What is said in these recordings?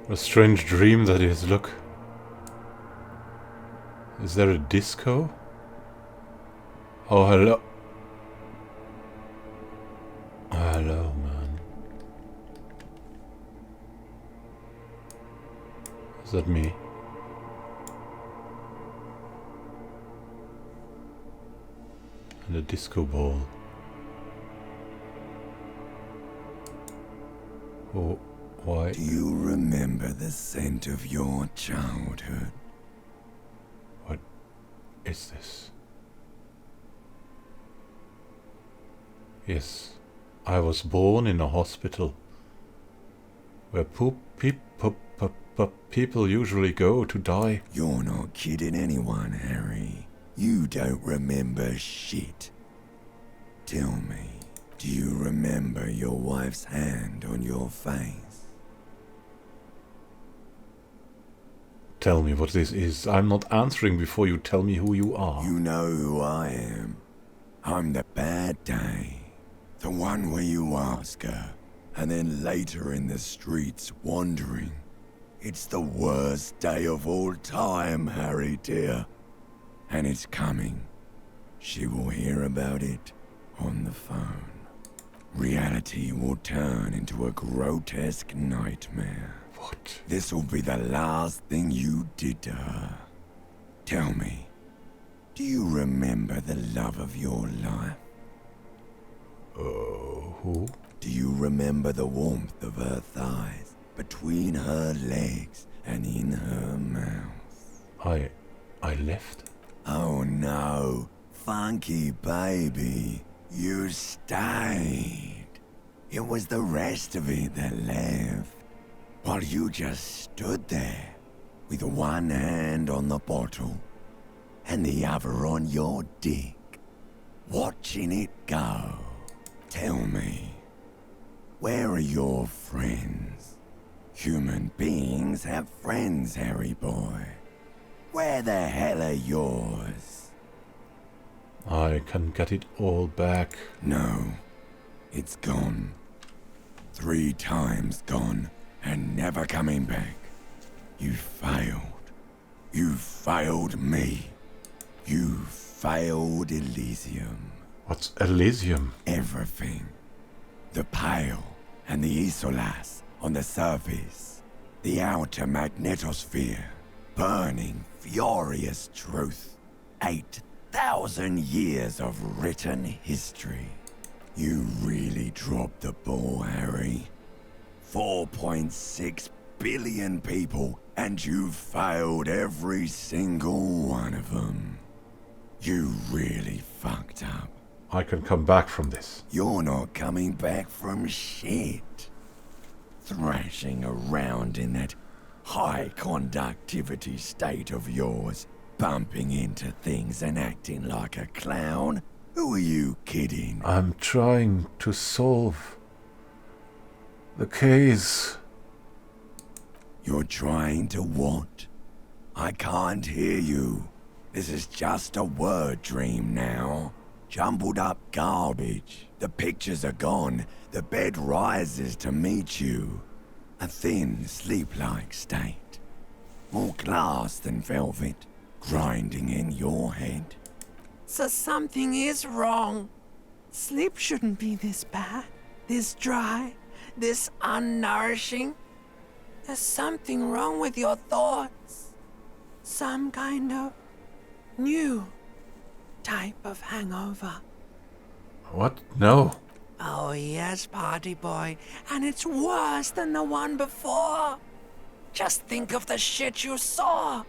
A strange dream that is. Look. Is there a disco? Oh, hello. Hello, man. Is that me? And a disco ball. Oh, why? Do you remember the scent of your childhood? What is this? Yes, I was born in a hospital where people usually go to die. You're not kidding anyone, Harry. You don't remember shit. Tell me, do you remember your wife's hand on your face? Tell me what this is. I'm not answering before you tell me who you are. You know who I am. I'm the bad day. The one where you ask her, and then later in the streets wandering. It's the worst day of all time, Harry dear. And it's coming. She will hear about it on the phone. Reality will turn into a grotesque nightmare. What? This will be the last thing you did to her. Tell me, do you remember the love of your life? Who? Do you remember the warmth of her thighs, between her legs and in her mouth? I left? Oh no, funky baby, you stayed. It was the rest of it that left, while you just stood there, with one hand on the bottle, and the other on your dick, watching it go. Tell me, where are your friends? Human beings have friends, Harry boy. Where the hell are yours? I can get it all back. No, it's gone. 3 times gone, and never coming back. You failed. You failed me. You failed Elysium. What's Elysium? Everything. The Pale and the Isolas on the surface. The outer magnetosphere. Burning, furious truth. 8,000 years of written history. You really dropped the ball, Harry. 4.6 billion people, and you failed every single one of them. You really fucked up. I can come back from this. You're not coming back from shit. Thrashing around in that high conductivity state of yours, bumping into things and acting like a clown? Who are you kidding? I'm trying to solve the case. You're trying to what? I can't hear you. This is just a word dream now. Jumbled up garbage. The pictures are gone. The bed rises to meet you. A thin, sleep-like state. More glass than velvet, grinding in your head. So something is wrong. Sleep shouldn't be this bad, this dry, this unnourishing. There's something wrong with your thoughts. Some kind of new type of hangover. What? No. Oh yes, party boy, and it's worse than the one before. Just think of the shit you saw.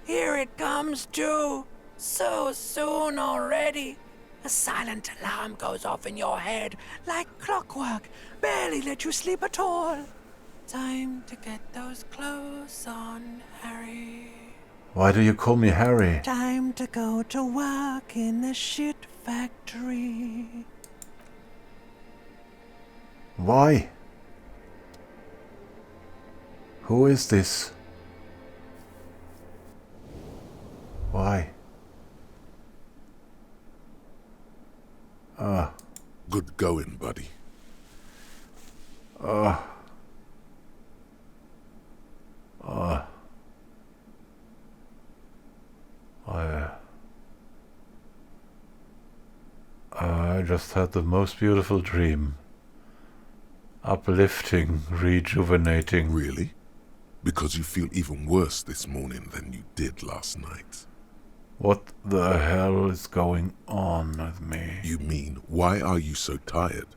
Here it comes too. So soon already. A silent alarm goes off in your head like clockwork. Barely let you sleep at all. Time to get those clothes on, Harry. Why do you call me Harry? Time to go to work in the shit factory. Why? Who is this? Why? Good going, buddy. I just had the most beautiful dream. Uplifting, rejuvenating. Really? Because you feel even worse this morning than you did last night. What the hell is going on with me? You mean, why are you so tired?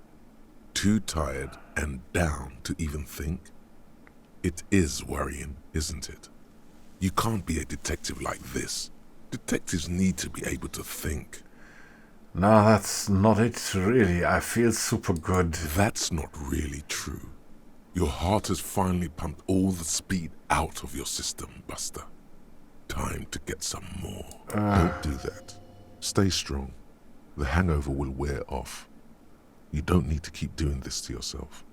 Too tired and down to even think? It is worrying, isn't it? You can't be a detective like this. Detectives need to be able to think. No, that's not it, really. I feel super good. That's not really true. Your heart has finally pumped all the speed out of your system, Buster. Time to get some more. Don't do that. Stay strong. The hangover will wear off. You don't need to keep doing this to yourself.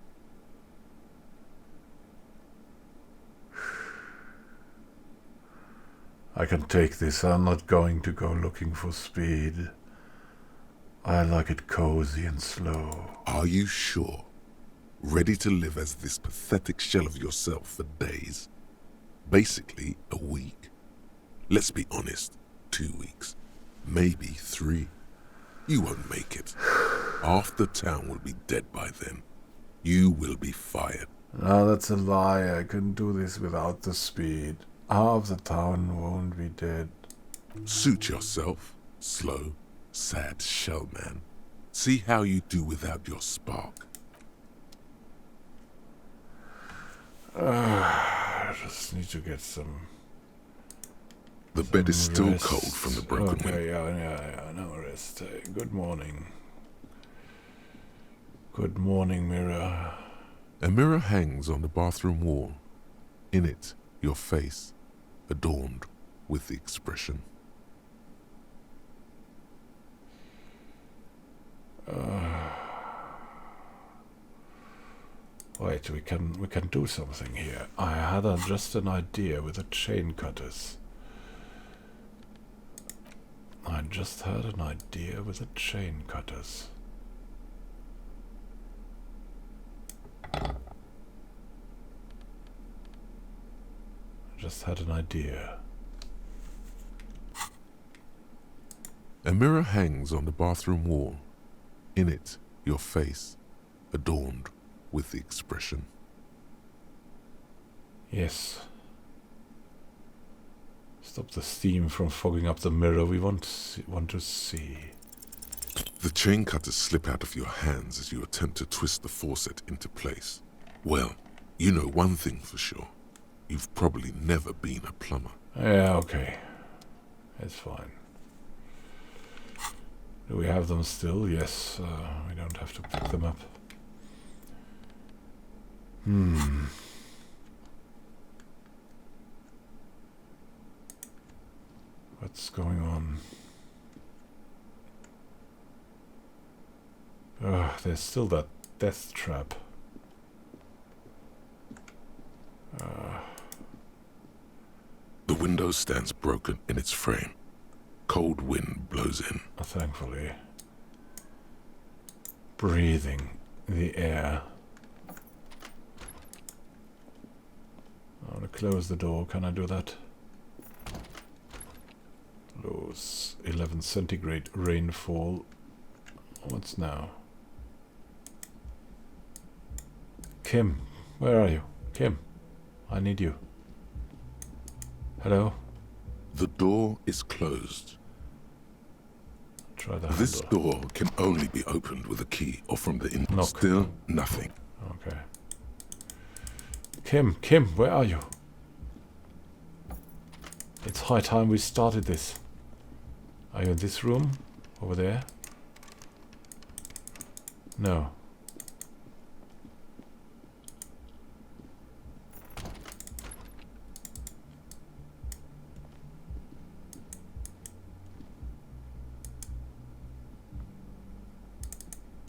I can take this. I'm not going to go looking for speed. I like it cozy and slow. Are you sure? Ready to live as this pathetic shell of yourself for days? Basically, a week. Let's be honest, 2 weeks. Maybe 3. You won't make it. Half the town will be dead by then. You will be fired. No, that's a lie. I can do this without the speed. Half the town won't be dead. Suit yourself, slow, sad shell man. See how you do without your spark. I just need to get some... The bed is still rest. cold from the broken window. Okay, yeah, no rest. Good morning. Good morning, mirror. A mirror hangs on the bathroom wall. In it, your face, adorned with the expression. Wait, we can do something here. I had just an idea with the chain cutters. I just had an idea with the chain cutters. I just had an idea. A mirror hangs on the bathroom wall. In it, your face, adorned with the expression. Yes. Stop the steam from fogging up the mirror. We want to see. The chain cutters slip out of your hands as you attempt to twist the faucet into place. Well, you know one thing for sure. You've probably never been a plumber. Yeah, okay. It's fine. Do we have them still? Yes. We don't have to pick them up. What's going on? There's still that death trap. The window stands broken in its frame. Cold wind blows in. Thankfully. Breathing the air. I want to close the door. Can I do that? Close. 11 centigrade rainfall. What's now? Kim, where are you? Kim, I need you. Hello? The door is closed. Try the This handle. door can only be opened with a key or from the inside. Knock. Still nothing. Okay. Kim, where are you? It's high time we started this. Are you in this room? Over there? No.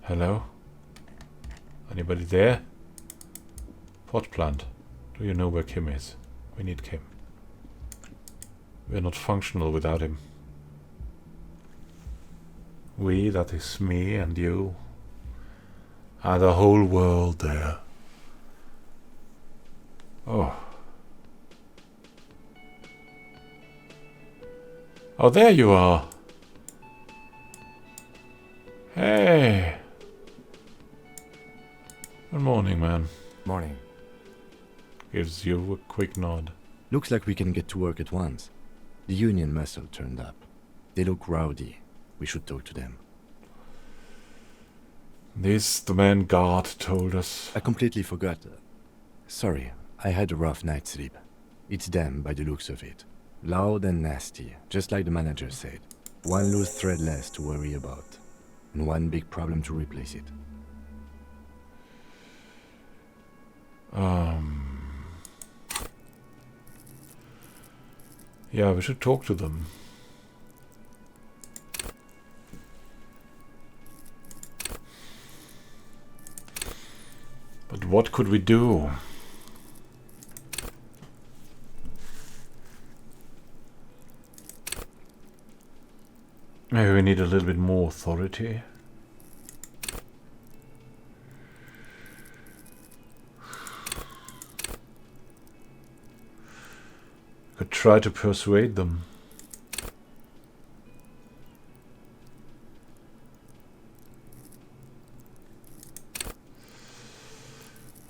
Hello? Anybody there? Pot plant. Do you know where Kim is? We need Kim. We're not functional without him. We, that is me and you. And the whole world there. Oh. Oh, there you are. Hey. Gives you a quick nod. Looks like we can get to work at once. The Union muscle turned up. They look rowdy. We should talk to them. This the man guard told us. I completely forgot. Sorry, I had a rough night's sleep. It's them by the looks of it. Loud and nasty, just like the manager said. One loose thread less to worry about. And one big problem to replace it. Yeah, we should talk to them. But what could we do? Maybe we need a little bit more authority. Could try to persuade them.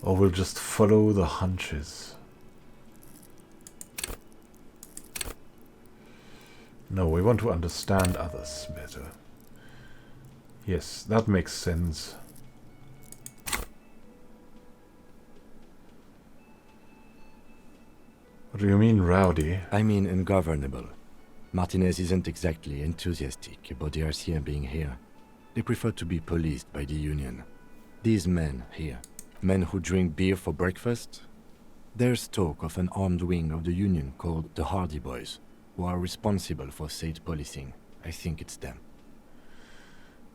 Or we'll just follow the hunches. No, we want to understand others better. Yes, that makes sense. What do you mean, rowdy? I mean ungovernable. Martinez isn't exactly enthusiastic about the RCM being here. They prefer to be policed by the Union. These men here, men who drink beer for breakfast, there's talk of an armed wing of the Union called the Hardy Boys, who are responsible for state policing. I think it's them.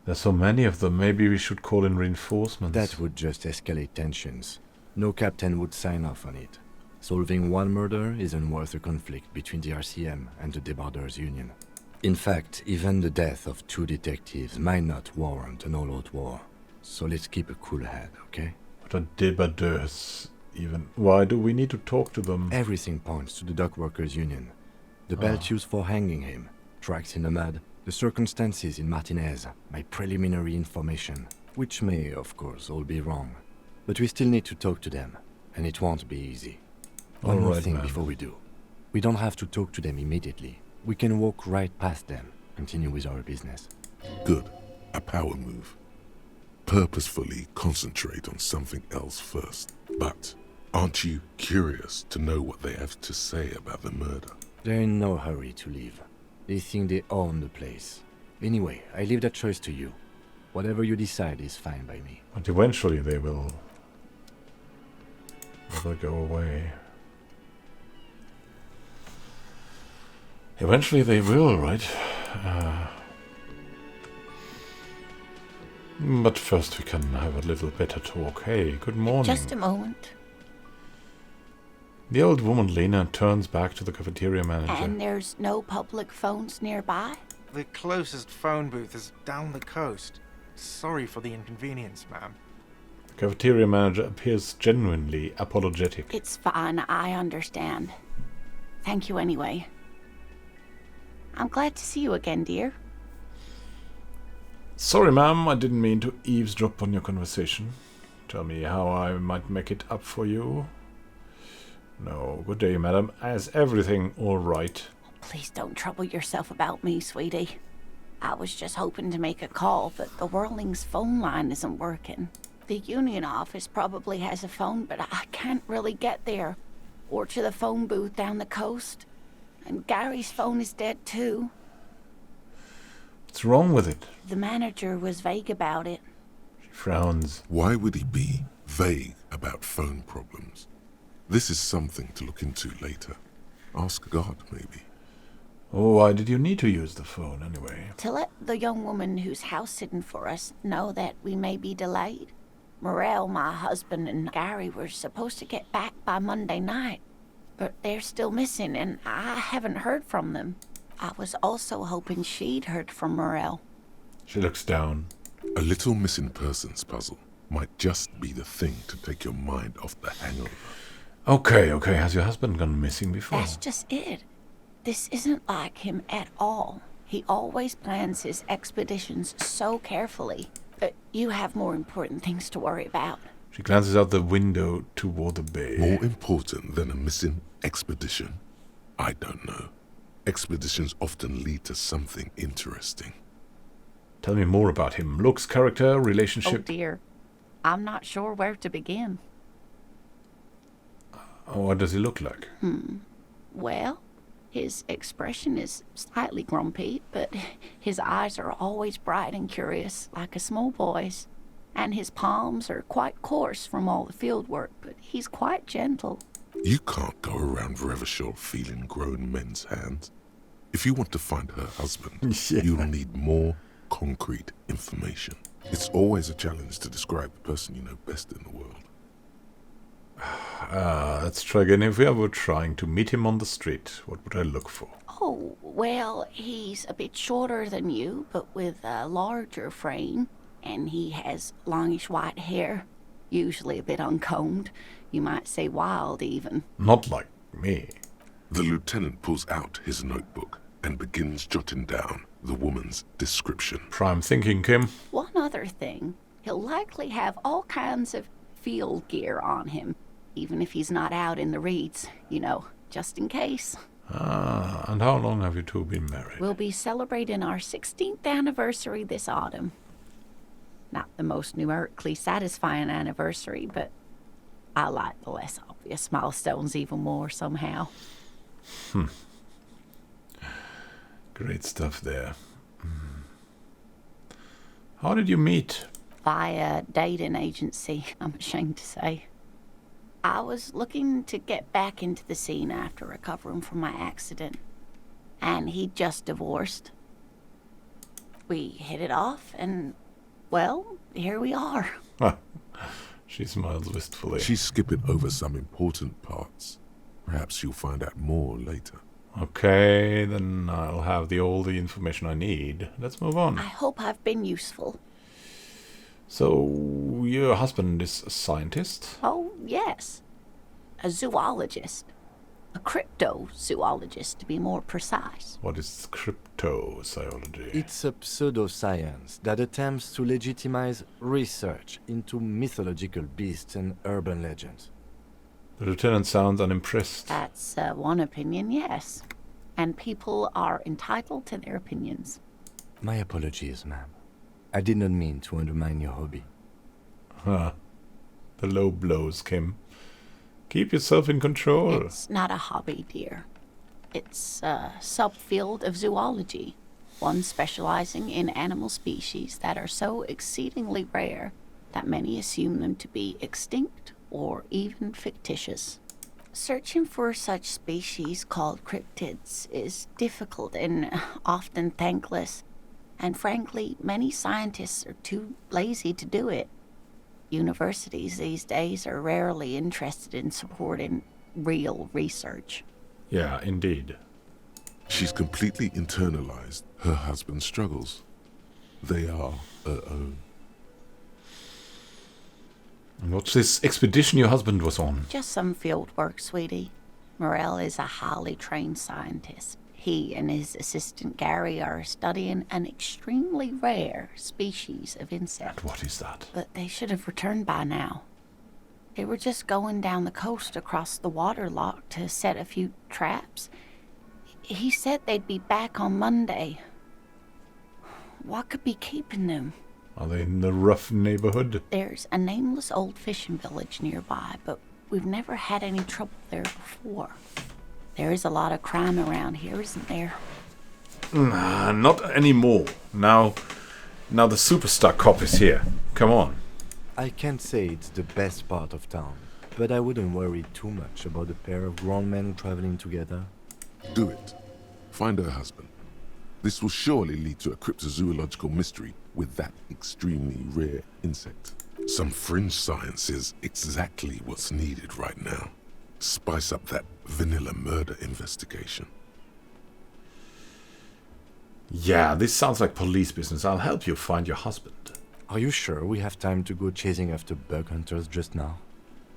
There's so many of them, maybe we should call in reinforcements. That would just escalate tensions. No captain would sign off on it. Solving one murder isn't worth a conflict between the RCM and the Debarders Union. In fact, even the death of 2 detectives might not warrant an all-out war. So let's keep a cool head, okay? What are Debarders even? Why do we need to talk to them? Everything points to the Dock Workers Union. The belt used for hanging him, tracks in the mud, the circumstances in Martinez, my preliminary information, which may, of course, all be wrong. But we still need to talk to them, and it won't be easy. One more thing before we do. We don't have to talk to them immediately. We can walk right past them, continue with our business. Good. A power move. Purposefully concentrate on something else first. But aren't you curious to know what they have to say about the murder? They're in no hurry to leave. They think they own the place. Anyway, I leave that choice to you. Whatever you decide is fine by me. But eventually they will go away. Eventually they will, right? But first we can have a little better talk. Hey, good morning. Just a moment. The old woman Lena turns back to the cafeteria manager. And there's no public phones nearby? The closest phone booth is down the coast. Sorry for the inconvenience, ma'am. The cafeteria manager appears genuinely apologetic. It's fine, I understand. Thank you anyway. I'm glad to see you again, dear. Sorry, ma'am, I didn't mean to eavesdrop on your conversation. Tell me how I might make it up for you. No, good day, madam. Is everything all right? Please don't trouble yourself about me, sweetie. I was just hoping to make a call, but the Whirling's phone line isn't working. The Union office probably has a phone, but I can't really get there. Or to the phone booth down the coast. And Gary's phone is dead too. What's wrong with it? The manager was vague about it. She frowns. Why would he be vague about phone problems? This is something to look into later. Ask God, maybe. Oh, why did you need to use the phone anyway? To let the young woman who's house-sitting for us know that we may be delayed. Morel, my husband, and Gary were supposed to get back by Monday night, but they're still missing, and I haven't heard from them. I was also hoping she'd heard from Morel. She looks down. A little missing persons puzzle might just be the thing to take your mind off the hangover. Okay. Has your husband gone missing before? That's just it. This isn't like him at all. He always plans his expeditions so carefully. You have more important things to worry about. She glances out the window toward the bay. More important than a missing expedition? I don't know. Expeditions often lead to something interesting. Tell me more about him. Looks, character, Oh relationship. dear. I'm not sure where to begin. What does he look like? Well, his expression is slightly grumpy, but his eyes are always bright and curious, like a small boy's. And his palms are quite coarse from all the field work, but he's quite gentle. You can't go around Revachol feeling grown men's hands. If you want to find her husband, Yeah. you'll need more concrete information. It's always a challenge to describe the person you know best in the world. Let's try again. If I were trying to meet him on the street, what would I look for? Oh, well, he's a bit shorter than you, but with a larger frame. And he has longish white hair, usually a bit uncombed. You might say wild, even. Not like me. The lieutenant pulls out his notebook and begins jotting down the woman's description. Prime thinking, Kim. One other thing, he'll likely have all kinds of field gear on him, even if he's not out in the reeds, you know, just in case. And how long have you two been married? We'll be celebrating our 16th anniversary this autumn. Not the most numerically satisfying anniversary, but I like the less obvious milestones even more somehow. Great stuff there. How did you meet? Via dating agency, I'm ashamed to say. I was looking to get back into the scene after recovering from my accident, and he'd just divorced. We hit it off, and, well, here we are. She smiles wistfully. She's skipping over some important parts. Perhaps you'll find out more later. Okay, then I'll have all the information I need. Let's move on. I hope I've been useful. So, your husband is a scientist? Oh, yes. A zoologist. A cryptozoologist, to be more precise. What is cryptozoology? It's a pseudoscience that attempts to legitimize research into mythological beasts and urban legends. The lieutenant sounds unimpressed. That's one opinion, yes. And people are entitled to their opinions. My apologies, ma'am. I did not mean to undermine your hobby. The low blows, Kim. Keep yourself in control. It's not a hobby, dear. It's a subfield of zoology, one specializing in animal species that are so exceedingly rare that many assume them to be extinct or even fictitious. Searching for such species called cryptids is difficult and often thankless, and frankly, many scientists are too lazy to do it. Universities these days are rarely interested in supporting real research. Yeah, indeed. She's completely internalized her husband's struggles. They are her own. And what's this expedition your husband was on? Just some field work, sweetie. Morel is a highly trained scientist. He and his assistant Gary are studying an extremely rare species of insect. What is that? But they should have returned by now. They were just going down the coast across the water lock to set a few traps. He said they'd be back on Monday. What could be keeping them? Are they in the rough neighborhood? There's a nameless old fishing village nearby, but we've never had any trouble there before. There is a lot of crime around here, isn't there? Not anymore. Now the superstar cop is here. Come on. I can't say it's the best part of town, but I wouldn't worry too much about a pair of grown men traveling together. Do it. Find her husband. This will surely lead to a cryptozoological mystery with that extremely rare insect. Some fringe science is exactly what's needed right now. Spice up that vanilla murder investigation. Yeah, this sounds like police business. I'll help you find your husband. Are you sure we have time to go chasing after bug hunters just now?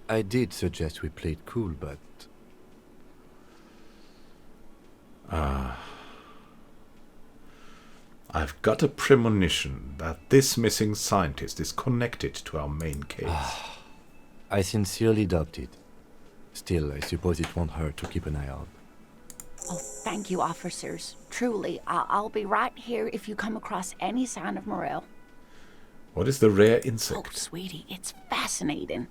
I did suggest we play it cool, but... I've got a premonition that this missing scientist is connected to our main case. I sincerely doubt it. Still, I suppose it won't hurt to keep an eye out. Oh, thank you, officers. Truly, I'll be right here if you come across any sign of Morel. What is the rare Oh, insect? sweetie, it's fascinating.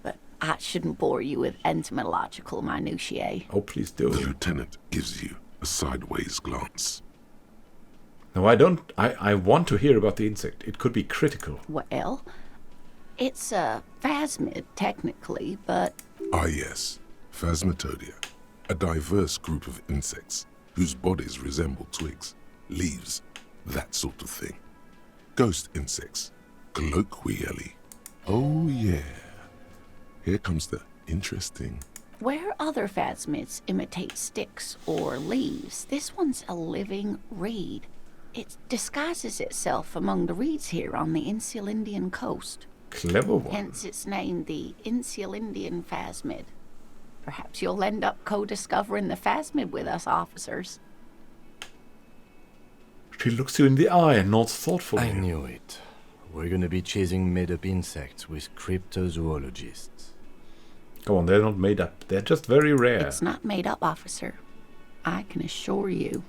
But I shouldn't bore you with entomological minutiae. Oh, please The do. lieutenant gives you a sideways glance. No, I don't. I want to hear about the insect. It could be critical. Well, it's a phasmid, technically, but Ah yes, Phasmatodia. A diverse group of insects whose bodies resemble twigs, leaves, that sort of thing. Ghost insects, colloquially. Oh yeah. Here comes the interesting. where other phasmids imitate sticks or leaves, this one's a living reed. It disguises itself among the reeds here on the Insulindian coast. Clever one. Hence its name, the Insulindian phasmid. Perhaps you'll end up co-discovering the phasmid with us, officers. She looks you in the eye and nods thoughtfully. I knew it. We're gonna be chasing made-up insects with cryptozoologists. Come on, they're not made up. They're just very rare. It's not made up, officer. I can assure you.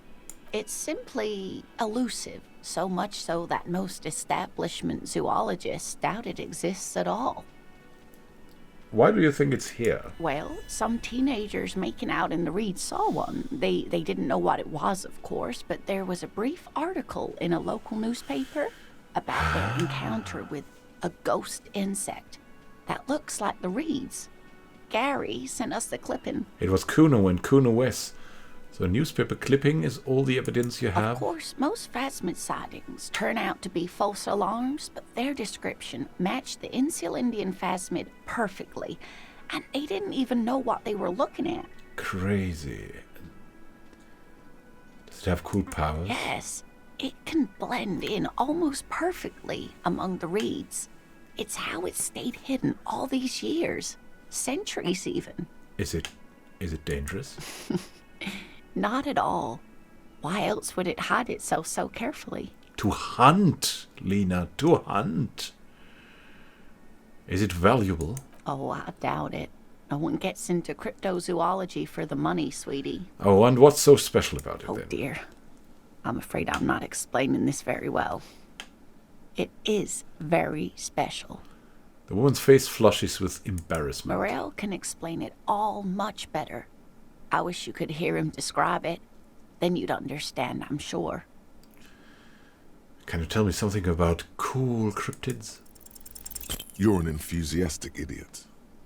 It's simply elusive, so much so that most establishment zoologists doubt it exists at all. Why do you think it's here? Well, some teenagers making out in the reeds saw one. They didn't know what it was, of course, but there was a brief article in a local newspaper about their encounter with a ghost insect that looks like the reeds. Gary sent us the clipping. It was Kuno and Kuno West. So a newspaper clipping is all the evidence you have? Of course, most phasmid sightings turn out to be false alarms, but their description matched the Insulindian phasmid perfectly, and they didn't even know what they were looking at. Crazy. Does it have cool powers? Yes, it can blend in almost perfectly among the reeds. It's how it stayed hidden all these years, centuries even. Is it dangerous? Not at all. Why else would it hide itself so carefully? To hunt, Lena, to hunt. Is it valuable? Oh, I doubt it. No one gets into cryptozoology for the money, sweetie. Oh, and what's so special about it Oh then? dear. I'm afraid I'm not explaining this very well. It is very special. The woman's face flushes with embarrassment. Morel can explain it all much better. I wish you could hear him describe it. Then you'd understand, I'm sure. Can you tell me something about cool cryptids? You're an enthusiastic idiot,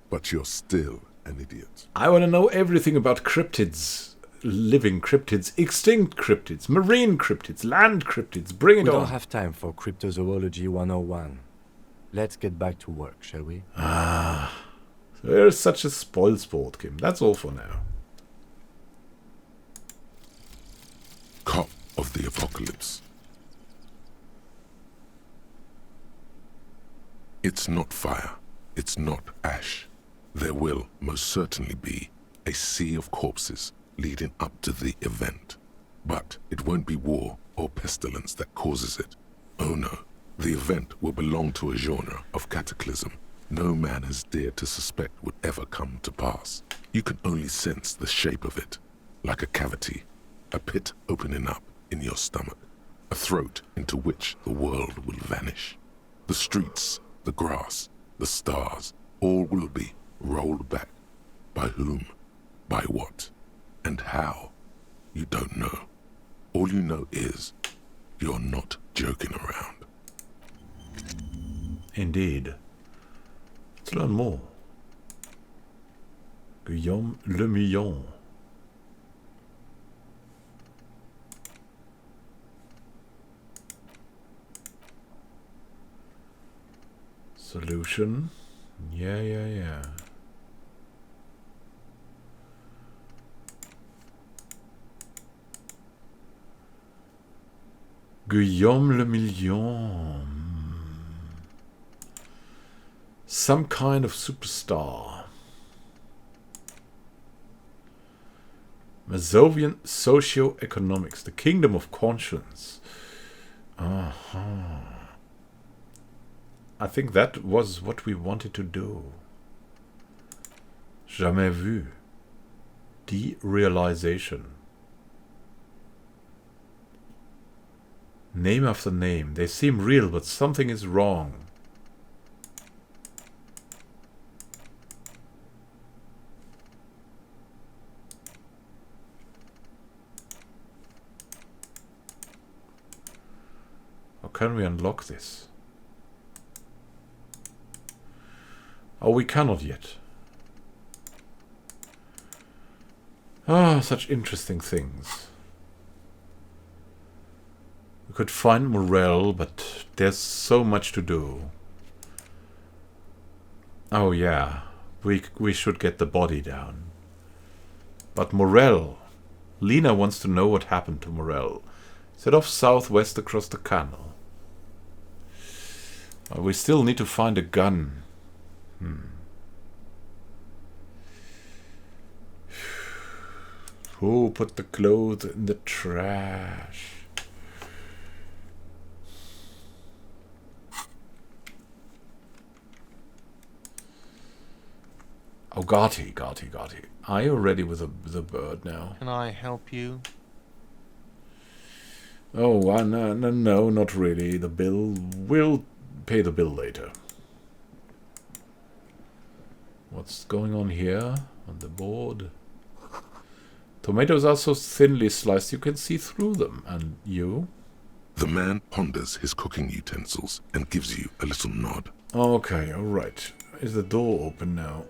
but you're still an idiot. I want to know everything about cryptids. Living cryptids, extinct cryptids, marine cryptids, land cryptids. Bring it We on. don't have time for Cryptozoology 101. Let's get back to work, shall we? So there's such a spoil sport, Kim. That's all for now. Cop of the apocalypse. It's not fire. It's not ash. There will most certainly be a sea of corpses leading up to the event. But it won't be war or pestilence that causes it. Oh no. The event will belong to a genre of cataclysm no man has dared to suspect would ever come to pass. You can only sense the shape of it, like a cavity, a pit opening up in your stomach, a throat into which the world will vanish. The streets, the grass, the stars, all will be rolled back. By whom, by what, and how, you don't know. All you know is you're not joking around. Indeed. Let's learn more. Guillaume Le Millon. Solution. Yeah. Guillaume Le Million. Some kind of superstar. Mazovian Socioeconomics, the Kingdom of Conscience. I think that was what we wanted to do. Jamais vu. Derealization. Name after name. They seem real, but something is wrong. How can we unlock this? Oh, we cannot yet. Ah, such interesting things. We could find Morel, but there's so much to do. Oh yeah, we should get the body down. But Morel, Lena wants to know what happened to Morel. Set off southwest across the canal. We still need to find a gun. Who put the clothes in the trash? Oh, Gotti. Are you ready with the bird now? Can I help you? Oh, no, not really. The bill... We'll pay the bill later. What's going on here on the board? Tomatoes are so thinly sliced you can see through them. And you? The man ponders his cooking utensils and gives you a little nod. Okay, alright. Is the door open now?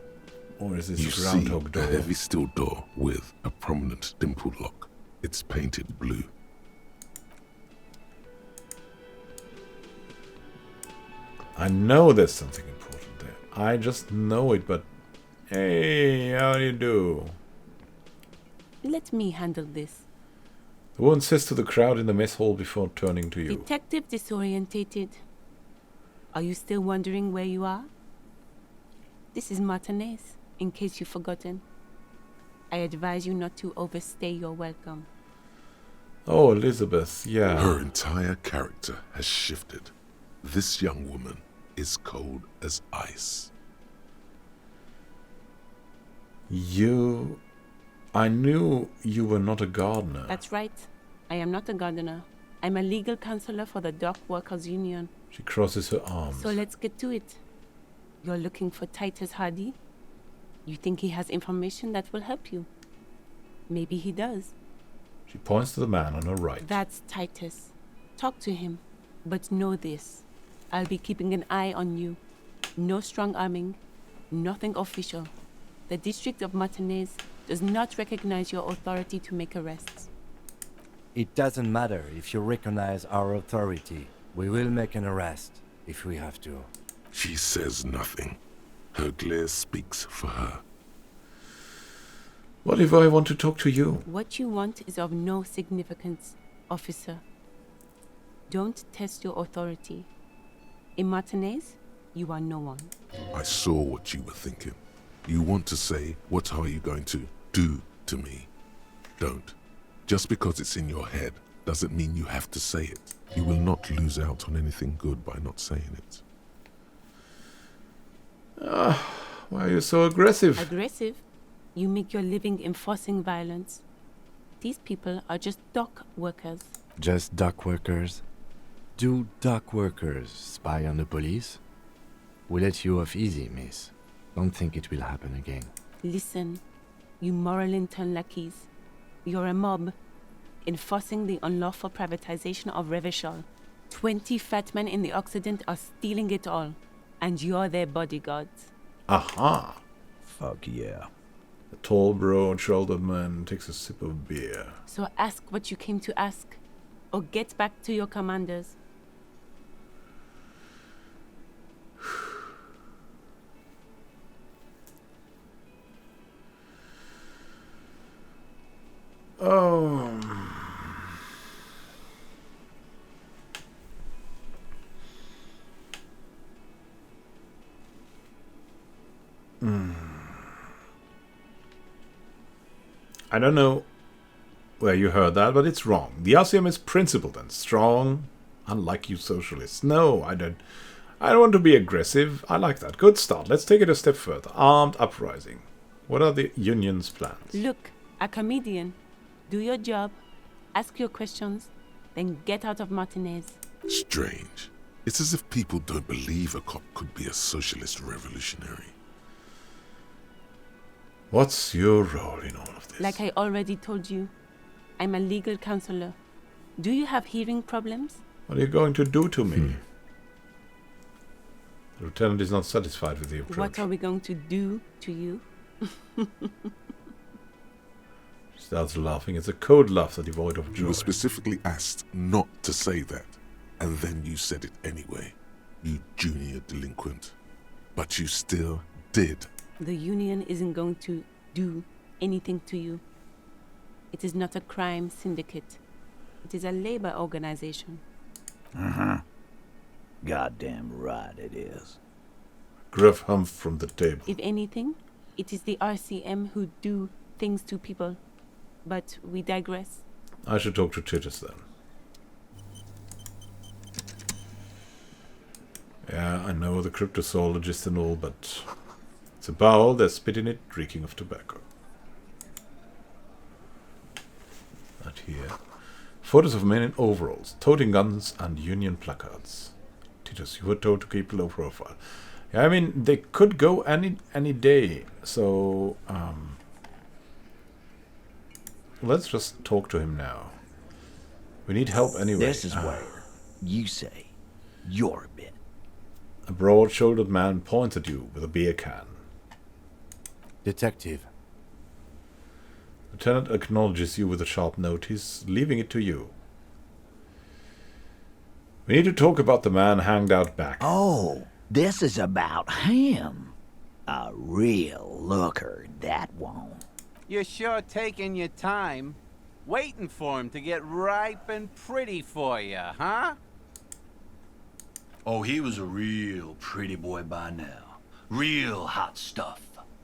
Or is this You a see groundhog door? a heavy steel door with a prominent dimpled lock. It's painted blue. I know there's something important there. I just know it, but... Hey, how do you do? Let me handle this. The woman says to the crowd in the mess hall before turning to you. Detective disorientated. Are you still wondering where you are? This is Martinez, in case you've forgotten. I advise you not to overstay your welcome. Oh, Elizabeth, yeah. Her entire character has shifted. This young woman is cold as ice. I knew you were not a gardener. That's right. I am not a gardener. I'm a legal counselor for the Dock Workers Union. She crosses her arms. So let's get to it. You're looking for Titus Hardy? You think he has information that will help you? Maybe he does. She points to the man on her right. That's Titus. Talk to him. But know this. I'll be keeping an eye on you. No strong arming. Nothing official. The District of Martinez does not recognize your authority to make arrests. It doesn't matter if you recognize our authority. We will make an arrest if we have to. She says nothing. Her glare speaks for her. What if I want to talk to you? What you want is of no significance, officer. Don't test your authority. In Martinez, you are no one. I saw what you were thinking. You want to say, what are you going to do to me? Don't. Just because it's in your head doesn't mean you have to say it. You will not lose out on anything good by not saying it. Why are you so aggressive? Aggressive? You make your living enforcing violence. These people are just dock workers. Just dock workers? Do dock workers spy on the police? We let you off easy, miss. Don't think it will happen again. Listen, you moral intern lackeys. You're a mob, enforcing the unlawful privatization of Revachol. 20 fat men in the Occident are stealing it all, and you're their bodyguards. Aha! Fuck yeah. The tall, broad-shouldered man takes a sip of beer. So ask what you came to ask, or get back to your commanders. Oh. I don't know where you heard that, but it's wrong. The RCM is principled and strong, unlike you socialists. No, I don't want to be aggressive. I like that. Good start. Let's take it a step further. Armed uprising. What are the union's plans? Look, a comedian. Do your job, ask your questions, then get out of Martinez. Strange. It's as if people don't believe a cop could be a socialist revolutionary. What's your role in all of this? Like I already told you, I'm a legal counselor. Do you have hearing problems? What are you going to do to me? The lieutenant is not satisfied with the approach. What are we going to do to you? She starts laughing. It's a cold laughter devoid of joy. You were specifically asked not to say that, and then you said it anyway, you junior delinquent. But you still did. The union isn't going to do anything to you. It is not a crime syndicate. It is a labor organization. Goddamn right it is. Gruff humph from the table. If anything, it is the RCM who do things to people. But we digress. I should talk to Titus then. Yeah, I know the cryptozoologist and all, but it's a bowl, there's spit in it, reeking of tobacco. Not here. Photos of men in overalls, toting guns and union placards. Titus, you were told to keep low profile. Yeah, I mean, they could go any day, so let's just talk to him now. We need help anyway. This is where you say your bit. A broad-shouldered man points at you with a beer can. Detective. Lieutenant acknowledges you with a sharp note. He's leaving it to you. We need to talk about the man hanged out back. Oh, this is about him. A real looker, that one. You're sure taking your time, waiting for him to get ripe and pretty for you, huh? Oh, he was a real pretty boy by now. Real hot stuff.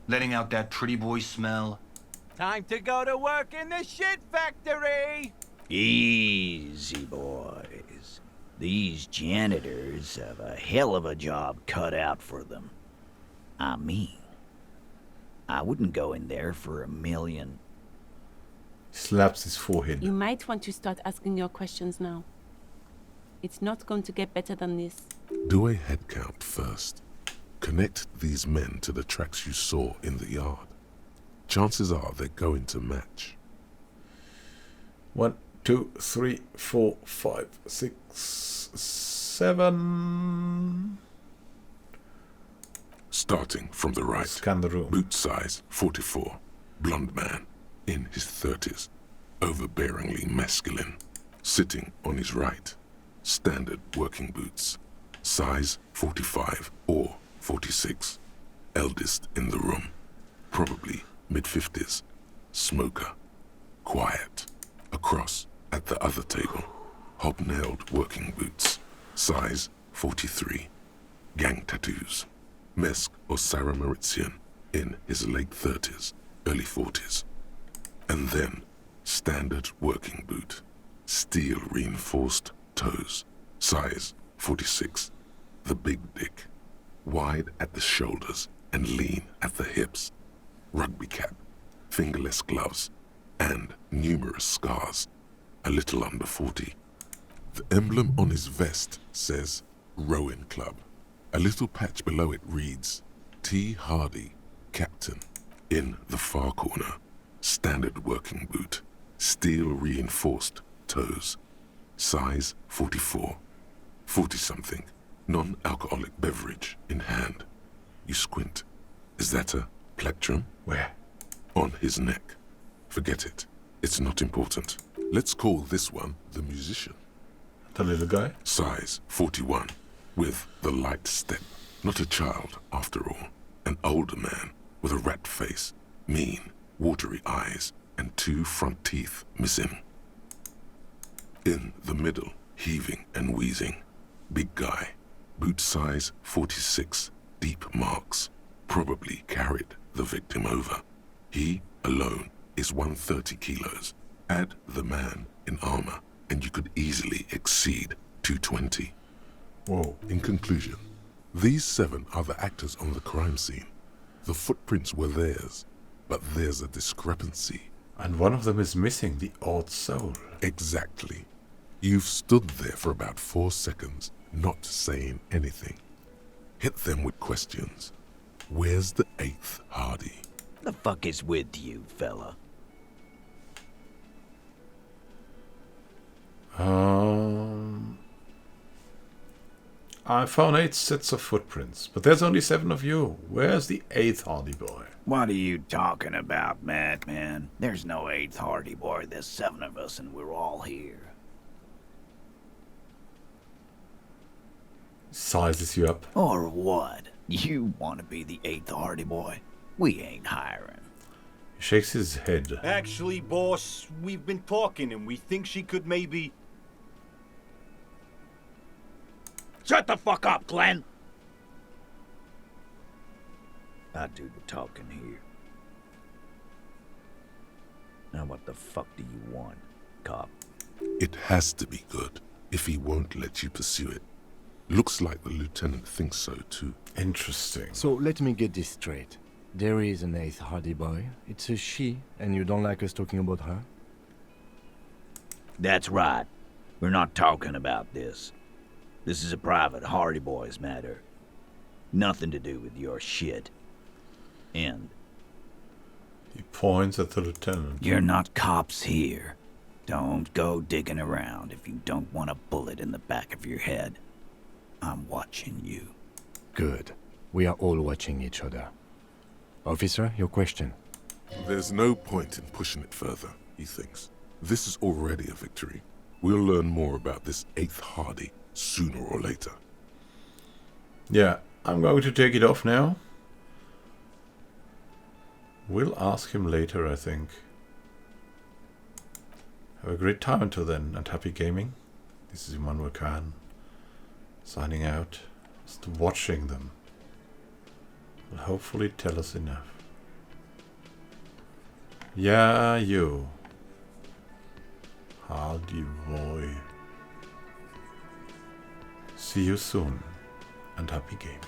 Letting out that pretty boy smell. Time to go to work in the shit factory! Easy, boys. These janitors have a hell of a job cut out for them. I mean, I wouldn't go in there for $1 million. Slaps his forehead. You might want to start asking your questions now. It's not going to get better than this. Do a head count first. Connect these men to the tracks you saw in the yard. Chances are they're going to match. 1, 2, 3, 4, 5, 6, 7. Starting from the right. Scan the room. Boot size 44. Blonde man in his 30s. Overbearingly masculine. Sitting on his right. Standard working boots. Size 45 or 46. Eldest in the room. Probably mid-50s. Smoker. Quiet. Across at the other table. Hobnailed working boots. Size 43. Gang tattoos. Mesk or Sarah Mauritian in his late 30s, early 40s. And then standard working boot. Steel reinforced toes. Size 46. The big dick. Wide at the shoulders and lean at the hips. Rugby cap. Fingerless gloves. And numerous scars. A little under 40. The emblem on his vest says Rowing Club. A little patch below it reads T. Hardy, Captain. In the far corner, standard working boot. Steel reinforced toes. Size 44. 40-something. Non-alcoholic beverage in hand. You squint. Is that a plectrum? Where? On his neck. Forget it. It's not important. Let's call this one the musician. The little guy? Size 41. With the light step. Not a child, after all. An older man with a rat face, mean, watery eyes, and 2 front teeth missing. In the middle, heaving and wheezing. Big guy. Boot size 46. Deep marks. Probably carried the victim over. He, alone, is 130 kilos. Add the man in armor, and you could easily exceed 220. Whoa. In conclusion, these 7 are the actors on the crime scene. The footprints were theirs. But there's a discrepancy. And one of them is missing, the odd soul. Exactly. You've stood there for about 4 seconds, not saying anything. Hit them with questions. Where's the 8th Hardy? The fuck is with you, fella? I found 8 sets of footprints, but there's only 7 of you. Where's the 8th Hardy boy? What are you talking about, madman? There's no 8th Hardy boy. There's 7 of us and we're all here. Sizes you up. Or what? You want to be the 8th Hardy boy? We ain't hiring. He shakes his head. Actually, boss, we've been talking and we think she could maybe... Shut the fuck up, Glenn! I do the talking here. Now what the fuck do you want, cop? It has to be good, if he won't let you pursue it. Looks like the lieutenant thinks so too. Interesting. So let me get this straight. There is an 8th Hardy boy. It's a she, and you don't like us talking about her? That's right. We're not talking about this. This is a private Hardy Boys matter. Nothing to do with your shit. End. He points at the lieutenant. You're not cops here. Don't go digging around if you don't want a bullet in the back of your head. I'm watching you. Good. We are all watching each other. Officer, your question. There's no point in pushing it further, he thinks. This is already a victory. We'll learn more about this 8th Hardy sooner or later. Yeah, I'm going to take it off now. We'll ask him later, I think. Have a great time until then, and happy gaming. This is Immanuel Can, signing out. Just watching them will hopefully tell us enough. Yeah, you. Hardy boy. See you soon, and happy gaming.